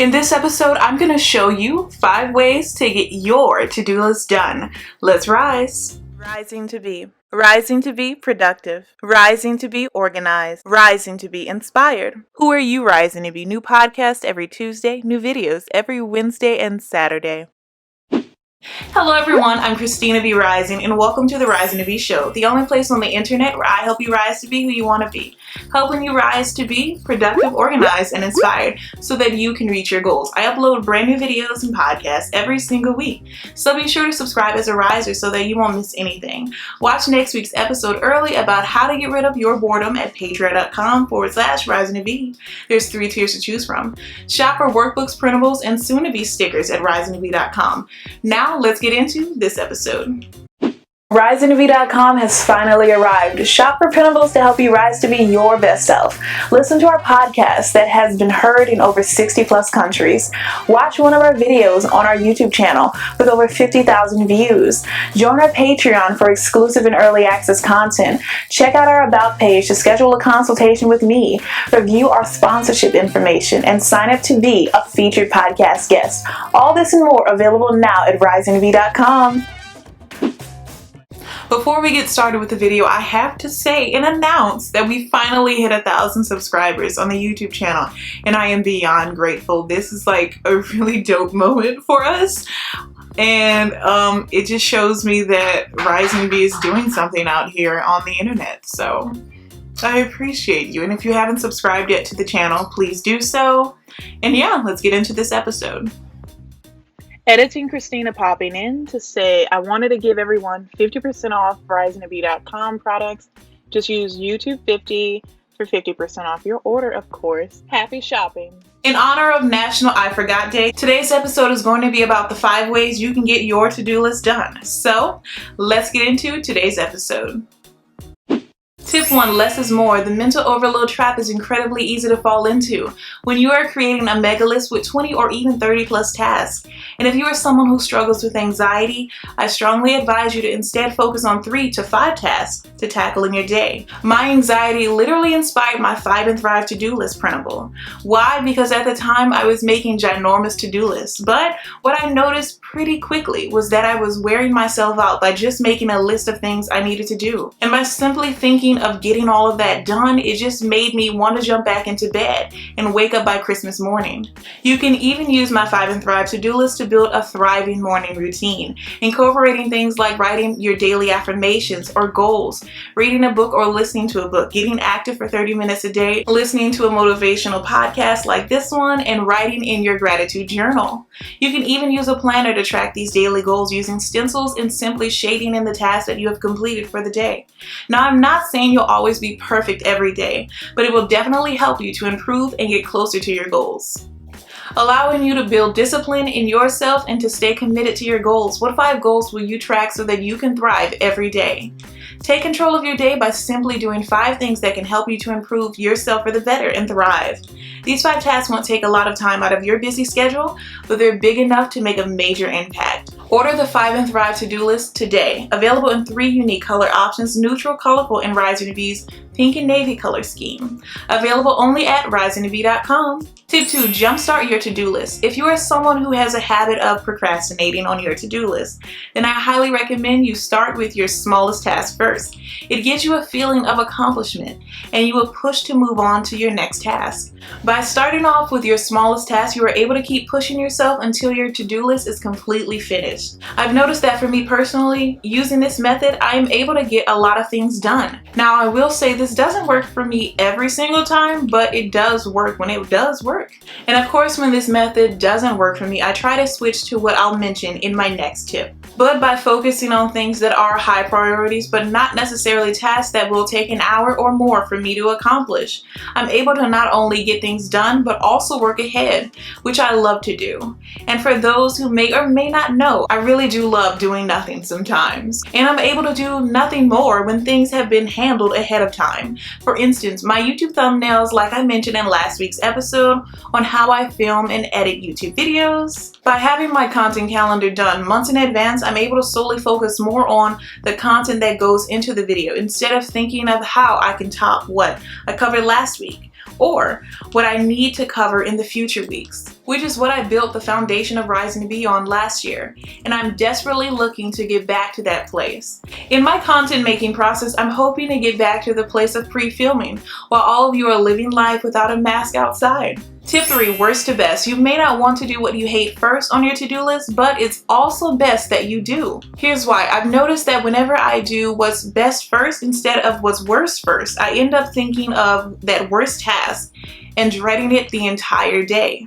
In this episode, I'm going to show you 5 ways to get your to-do list done. Let's rise. Rising to be. Rising to be productive. Rising to be organized. Rising to be inspired. Who are you rising to be? New podcast every Tuesday, new videos every Wednesday and Saturday. Hello everyone, I'm Christina B Rising and welcome to the Rising to Be show, the only place on the internet where I help you rise to be who you want to be. Helping you rise to be productive, organized, and inspired so that you can reach your goals. I upload brand new videos and podcasts every single week, so be sure to subscribe as a riser so that you won't miss anything. Watch next week's episode early about how to get rid of your boredom at patreon.com/rising to be. There's 3 tiers to choose from. Shop for workbooks, printables, and soon-to-be stickers at risingtobe.com. Now let's get into this episode. risingtobe.com has finally arrived. Shop for printables to help you rise to be your best self. Listen to our podcast that has been heard in over 60 plus countries. Watch one of our videos on our YouTube channel with over 50,000 views. Join our Patreon for exclusive and early access content. Check out our About page to schedule a consultation with me. Review our sponsorship information and sign up to be a featured podcast guest. All this and more available now at risingtobe.com. Before we get started with the video, I have to say and announce that we finally hit 1,000 subscribers on the YouTube channel, and I am beyond grateful. This is like a really dope moment for us, and it just shows me that Rising to Be is doing something out here on the internet, so I appreciate you. And if you haven't subscribed yet to the channel, please do so. And yeah, let's get into this episode. Editing Christina popping in to say I wanted to give everyone 50% off risingtobe.com products. Just use YouTube 50 for 50% off your order, of course. Happy shopping. In honor of National I Forgot Day, today's episode is going to be about the 5 ways you can get your to-do list done. So let's get into today's episode. Tip 1, less is more. The mental overload trap is incredibly easy to fall into when you are creating a mega list with 20 or even 30 plus tasks. And if you are someone who struggles with anxiety, I strongly advise you to instead focus on 3 to 5 tasks to tackle in your day. My anxiety literally inspired my 5 and Thrive to-do list printable. Why? Because at the time I was making ginormous to-do lists, but what I noticed pretty quickly was that I was wearing myself out by just making a list of things I needed to do. And by simply thinking of getting all of that done, it just made me want to jump back into bed and wake up by Christmas morning. You can even use my 5 and Thrive to-do list to build a thriving morning routine, incorporating things like writing your daily affirmations or goals, reading a book or listening to a book, getting active for 30 minutes a day, listening to a motivational podcast like this one, and writing in your gratitude journal. You can even use a planner to track these daily goals using stencils and simply shading in the tasks that you have completed for the day. Now, I'm not saying you'll always be perfect every day, but it will definitely help you to improve and get closer to your goals. Allowing you to build discipline in yourself and to stay committed to your goals. What 5 goals will you track so that you can thrive every day? Take control of your day by simply doing 5 things that can help you to improve yourself for the better and thrive. These 5 tasks won't take a lot of time out of your busy schedule, but they're big enough to make a major impact. Order the 5 and Thrive to-do list today. Available in 3 unique color options: neutral, colorful, and Rising to Be's pink and navy color scheme. Available only at risingtobe.com. Tip 2, jumpstart your to-do list. If you are someone who has a habit of procrastinating on your to-do list, then I highly recommend you start with your smallest task first. It gives you a feeling of accomplishment, and you will push to move on to your next task. By starting off with your smallest task, you are able to keep pushing yourself until your to-do list is completely finished. I've noticed that for me personally, using this method, I am able to get a lot of things done. Now, I will say this doesn't work for me every single time, but it does work when it does work. And of course, when this method doesn't work for me, I try to switch to what I'll mention in my next tip. But by focusing on things that are high priorities, but not necessarily tasks that will take an hour or more for me to accomplish, I'm able to not only get things done, but also work ahead, which I love to do. And for those who may or may not know, I really do love doing nothing sometimes. And I'm able to do nothing more when things have been handled ahead of time. For instance, my YouTube thumbnails, like I mentioned in last week's episode on how I film and edit YouTube videos. By having my content calendar done months in advance, I'm able to solely focus more on the content that goes into the video instead of thinking of how I can top what I covered last week, or what I need to cover in the future weeks, which is what I built the foundation of Rising to Be on last year, and I'm desperately looking to get back to that place. In my content making process, I'm hoping to get back to the place of pre-filming, while all of you are living life without a mask outside. Tip 3, worst to best. You may not want to do what you hate first on your to-do list, but it's also best that you do. Here's why. I've noticed that whenever I do what's best first instead of what's worst first, I end up thinking of that worst task and dreading it the entire day.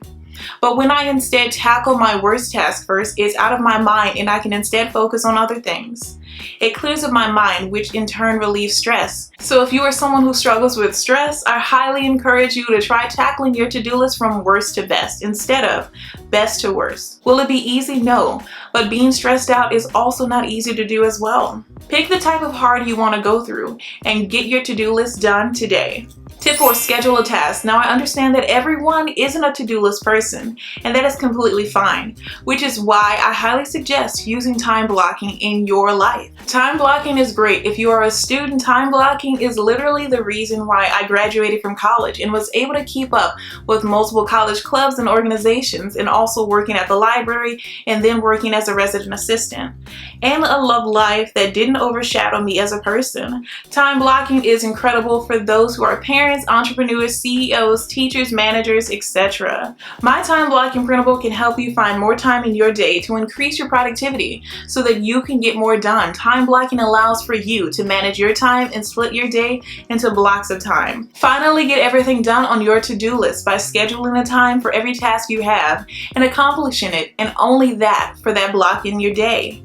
But when I instead tackle my worst task first, it's out of my mind and I can instead focus on other things. It clears up my mind, which in turn relieves stress. So if you are someone who struggles with stress, I highly encourage you to try tackling your to-do list from worst to best instead of best to worst. Will it be easy? No, but being stressed out is also not easy to do as well. Pick the type of hard you want to go through and get your to-do list done today. Tip 4, schedule a task. Now I understand that everyone isn't a to-do list person, and that is completely fine, which is why I highly suggest using time blocking in your life. Time blocking is great. If you are a student, time blocking is literally the reason why I graduated from college and was able to keep up with multiple college clubs and organizations, and also working at the library and then working as a resident assistant, and a love life that didn't overshadow me as a person. Time blocking is incredible for those who are parents, entrepreneurs, CEOs, teachers, managers, etc. My time blocking principle can help you find more time in your day to increase your productivity so that you can get more done. Time blocking allows for you to manage your time and split your day into blocks of time. Finally, get everything done on your to-do list by scheduling a time for every task you have and accomplishing it, and only that for that block in your day.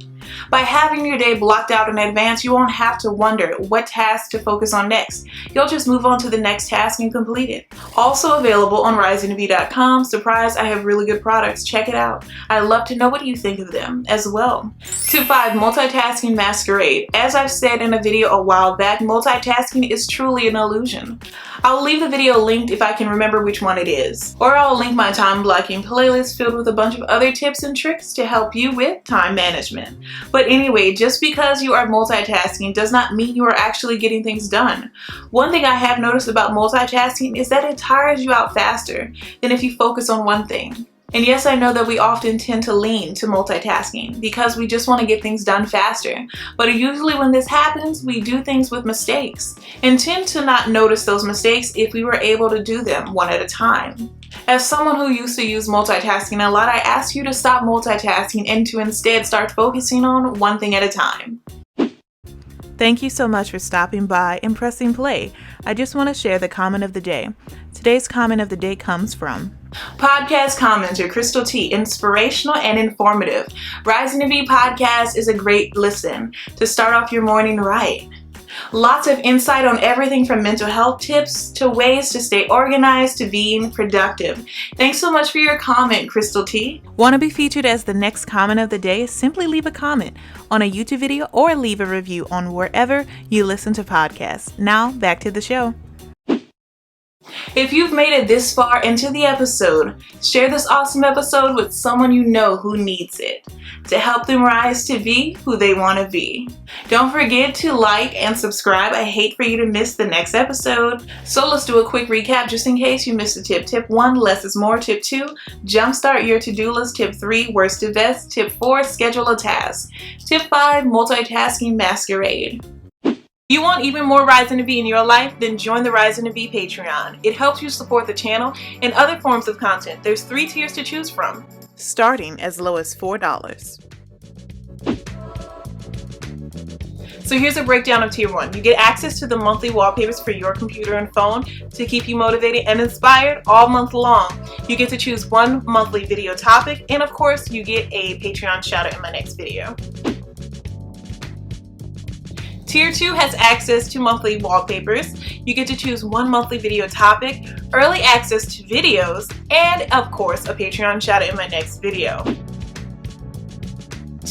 By having your day blocked out in advance, you won't have to wonder what task to focus on next. You'll just move on to the next task and complete it. Also available on risingtobe.com. Surprise, I have really good products. Check it out. I'd love to know what you think of them as well. Tip 5, multitasking masquerade. As I've said in a video a while back, multitasking is truly an illusion. I'll leave the video linked if I can remember which one it is. Or I'll link my time blocking playlist filled with a bunch of other tips and tricks to help you with time management. But anyway, just because you are multitasking does not mean you are actually getting things done. One thing I have noticed about multitasking is that it tires you out faster than if you focus on one thing. And yes, I know that we often tend to lean to multitasking because we just want to get things done faster. But usually when this happens, we do things with mistakes and tend to not notice those mistakes if we were able to do them one at a time. As someone who used to use multitasking a lot, I ask you to stop multitasking and to instead start focusing on one thing at a time. Thank you so much for stopping by and pressing play. I just want to share the comment of the day. Today's comment of the day comes from podcast commenter Crystal T, inspirational and informative. Rising to Be podcast is a great listen to start off your morning right. Lots of insight on everything from mental health tips to ways to stay organized to being productive. Thanks so much for your comment, Crystal T. Want to be featured as the next comment of the day? Simply leave a comment on a YouTube video or leave a review on wherever you listen to podcasts. Now, back to the show. If you've made it this far into the episode, share this awesome episode with someone you know who needs it to help them rise to be who they want to be. Don't forget to like and subscribe. I hate for you to miss the next episode. So let's do a quick recap just in case you missed a tip. Tip 1, less is more. Tip 2, jumpstart your to-do list. Tip 3, worst to best. Tip 4, schedule a task. Tip 5, multitasking masquerade. You want even more Rising to Be in your life? Then join the Rising to Be Patreon. It helps you support the channel and other forms of content. There's 3 tiers to choose from, starting as low as $4. So here's a breakdown of tier 1. You get access to the monthly wallpapers for your computer and phone to keep you motivated and inspired all month long. You get to choose one monthly video topic, and of course you get a Patreon shout out in my next video. Tier 2 has access to monthly wallpapers. You get to choose one monthly video topic, early access to videos, and of course a Patreon shout out in my next video.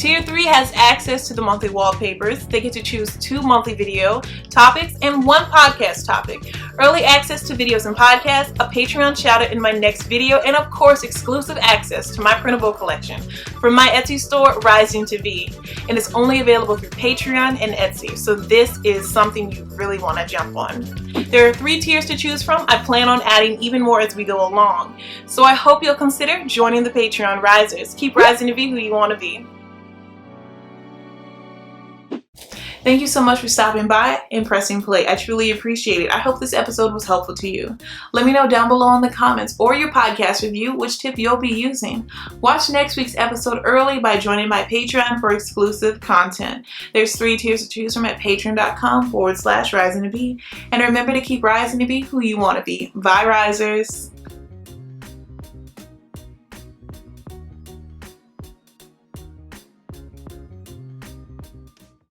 Tier 3 has access to the monthly wallpapers. They get to choose 2 monthly video topics and 1 podcast topic. Early access to videos and podcasts, a Patreon shout out in my next video, and of course exclusive access to my printable collection from my Etsy store, risingtobe. And it's only available through Patreon and Etsy, so this is something you really want to jump on. There are 3 tiers to choose from. I plan on adding even more as we go along. So I hope you'll consider joining the Patreon risers. Keep rising to be who you want to be. Thank you so much for stopping by and pressing play. I truly appreciate it. I hope this episode was helpful to you. Let me know down below in the comments or your podcast review which tip you'll be using. Watch next week's episode early by joining my Patreon for exclusive content. There's 3 tiers to choose from at patreon.com/risingtobe. And remember to keep rising to be who you want to be. Bye, risers.